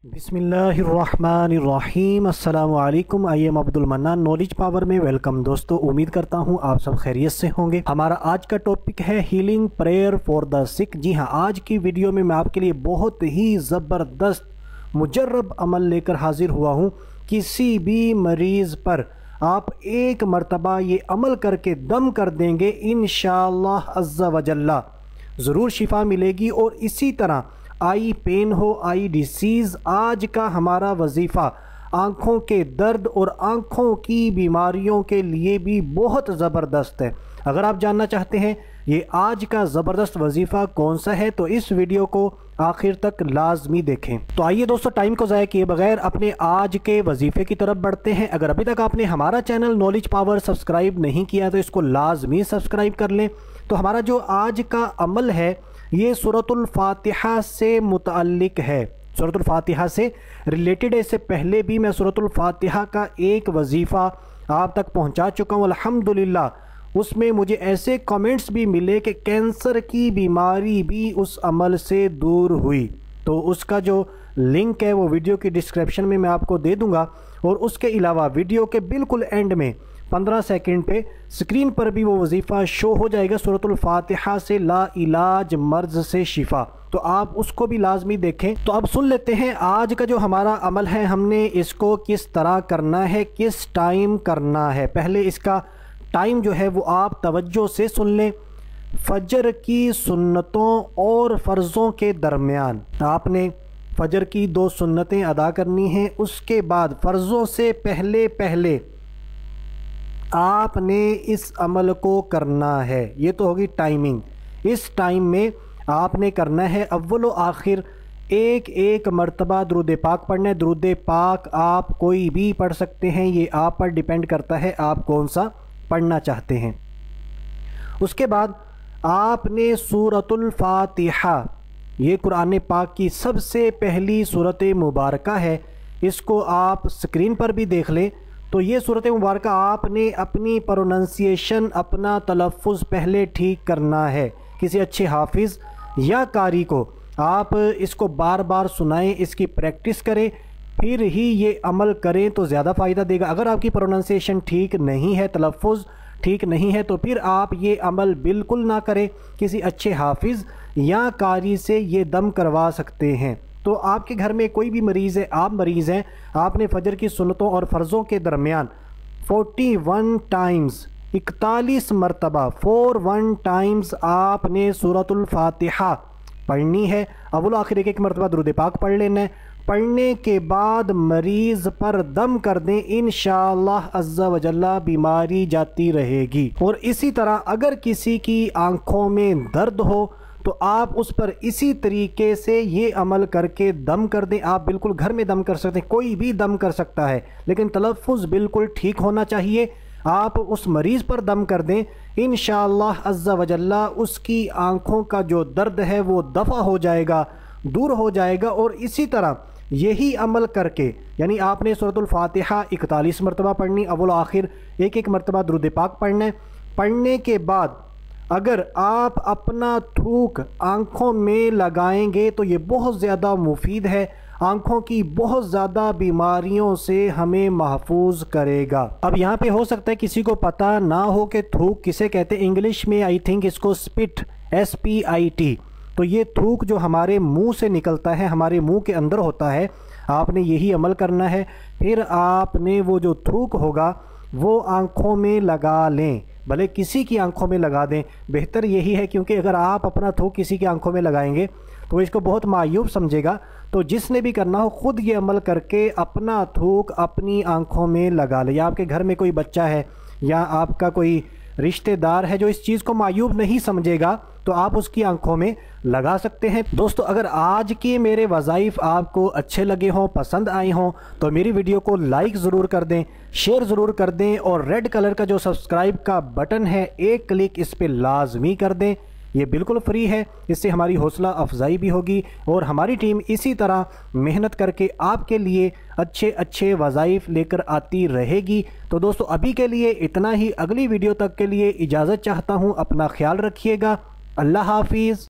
बिस्मिल्लाहिर्रहमानिर्रहीम। अस्सलामु अलैकुम। I am Abdul mannan, knowledge power में वेलकम। दोस्तों, उम्मीद करता हूँ आप सब खैरियत से होंगे। हमारा आज का टॉपिक है हीलिंग प्रेयर फॉर द सिक। जी हाँ, आज की वीडियो में मैं आपके लिए बहुत ही ज़बरदस्त मुजर्रब अमल लेकर हाजिर हुआ हूँ। किसी भी मरीज़ पर आप एक मरतबा ये अमल करके दम कर देंगे, इंशाअल्लाह अज़्ज़ा वजल्ला ज़रूर शिफा मिलेगी। और इसी तरह आई पेन हो, आई डिसीज़, आज का हमारा वजीफ़ा आँखों के दर्द और आँखों की बीमारियों के लिए भी बहुत ज़बरदस्त है। अगर आप जानना चाहते हैं ये आज का ज़बरदस्त वजीफ़ा कौन सा है तो इस वीडियो को आखिर तक लाजमी देखें। तो आइए दोस्तों, टाइम को ज़ाया किए बगैर अपने आज के वजीफ़े की तरफ बढ़ते हैं। अगर अभी तक आपने हमारा चैनल नॉलेज पावर सब्सक्राइब नहीं किया तो इसको लाजमी सब्सक्राइब कर लें। तो हमारा जो आज का अमल है ये सूरतुल फातिहा से मुतअल्लिक है, सूरतुल फातिहा से रिलेटेड है। इससे पहले भी मैं सूरतुल फातिहा का एक वजीफ़ा आप तक पहुंचा चुका हूं अल्हम्दुलिल्लाह। उसमें मुझे ऐसे कमेंट्स भी मिले कि कैंसर की बीमारी भी उस अमल से दूर हुई। तो उसका जो लिंक है वो वीडियो की डिस्क्रिप्शन में मैं आपको दे दूंगा। और उसके अलावा वीडियो के बिल्कुल एंड में 15 सेकंड पे स्क्रीन पर भी वो वजीफ़ा शो हो जाएगा, सूरतुल फातिहा से ला इलाज मर्ज से शिफा। तो आप उसको भी लाजमी देखें। तो अब सुन लेते हैं आज का जो हमारा अमल है, हमने इसको किस तरह करना है, किस टाइम करना है। पहले इसका टाइम जो है वो आप तवज्जो से सुन लें। फजर की सुन्नतों और फ़र्ज़ों के दरमियान आपने फजर की 2 सुन्नतें अदा करनी हैं। उसके बाद फ़र्ज़ों से पहले पहले आपने इस अमल को करना है। ये तो होगी टाइमिंग। इस टाइम में आपने करना है अव्वल व आखिर एक एक मरतबा दुरूद पाक पढ़ना है। दुरूद पाक आप कोई भी पढ़ सकते हैं, ये आप पर डिपेंड करता है आप कौन सा पढ़ना चाहते हैं। उसके बाद आपने सूरतुल फातिहा, ये कुरान पाक की सबसे पहली सूरत मुबारका है, इसको आप स्क्रीन पर भी देख लें। तो ये सूरत मुबारक आपने अपनी प्रोनंसिएशन, अपना तलफ़ुज़ पहले ठीक करना है। किसी अच्छे हाफिज़ या कारी को आप इसको बार बार सुनाएं, इसकी प्रैक्टिस करें, फिर ही ये अमल करें तो ज़्यादा फ़ायदा देगा। अगर आपकी प्रोनंसिएशन ठीक नहीं है, तलफ़ुज़ ठीक नहीं है, तो फिर आप ये अमल बिल्कुल ना करें। किसी अच्छे हाफिज़ या कारी से ये दम करवा सकते हैं। तो आपके घर में कोई भी मरीज़ है, आप मरीज़ हैं, आपने फजर की सुन्नतों और फ़र्ज़ों के दरमियान 41 टाइम्स, 41 मरतबा 41 टाइम्स आपने सूरतुल फातिहा पढ़नी है। अव्वल आखिर एक मरतबा दुरूद पाक पढ़ लेना है। पढ़ने के बाद मरीज़ पर दम कर दें, इंशाअल्लाह अज़्ज़ा वजल्ला बीमारी जाती रहेगी। और इसी तरह अगर किसी की आँखों में दर्द हो तो आप उस पर इसी तरीके से ये अमल करके दम कर दें। आप बिल्कुल घर में दम कर सकते हैं, कोई भी दम कर सकता है, लेकिन तलफ़ुज़ बिल्कुल ठीक होना चाहिए। आप उस मरीज़ पर दम कर दें, इंशाअल्लाह अज़्ज़ा वजल्ला उसकी आँखों का जो दर्द है वो दफ़ा हो जाएगा, दूर हो जाएगा। और इसी तरह यही अमल करके, यानी आपने सूरतुल फातिहा 41 मरतबा पढ़नी, अव्वल आखिर एक एक मरतबा दुरूद पाक पढ़ना है। पढ़ने के बाद अगर आप अपना थूक आँखों में लगाएंगे तो ये बहुत ज़्यादा मुफीद है, आँखों की बहुत ज़्यादा बीमारियों से हमें महफूज करेगा। अब यहाँ पे हो सकता है किसी को पता ना हो कि थूक किसे कहते हैं। इंग्लिश में आई थिंक इसको स्पिट, SPIT। तो ये थूक जो हमारे मुंह से निकलता है, हमारे मुंह के अंदर होता है, आपने यही अमल करना है। फिर आपने वो जो थूक होगा वो आँखों में लगा लें, भले किसी की आंखों में लगा दें, बेहतर यही है, क्योंकि अगर आप अपना थूक किसी की आंखों में लगाएंगे तो इसको बहुत मायूब समझेगा। तो जिसने भी करना हो खुद ये अमल करके अपना थूक अपनी आंखों में लगा ले। या आपके घर में कोई बच्चा है या आपका कोई रिश्तेदार है जो इस चीज़ को मायूब नहीं समझेगा तो आप उसकी आंखों में लगा सकते हैं। दोस्तों, अगर आज के मेरे वज़ाइफ आपको अच्छे लगे हों, पसंद आए हों, तो मेरी वीडियो को लाइक ज़रूर कर दें, शेयर ज़रूर कर दें, और रेड कलर का जो सब्सक्राइब का बटन है एक क्लिक इस पर लाजमी कर दें। ये बिल्कुल फ्री है, इससे हमारी हौसला अफजाई भी होगी और हमारी टीम इसी तरह मेहनत करके आपके लिए अच्छे अच्छे वज़ाइफ लेकर आती रहेगी। तो दोस्तों, अभी के लिए इतना ही। अगली वीडियो तक के लिए इजाज़त चाहता हूँ। अपना ख्याल रखिएगा। अल्लाह हाफिज़।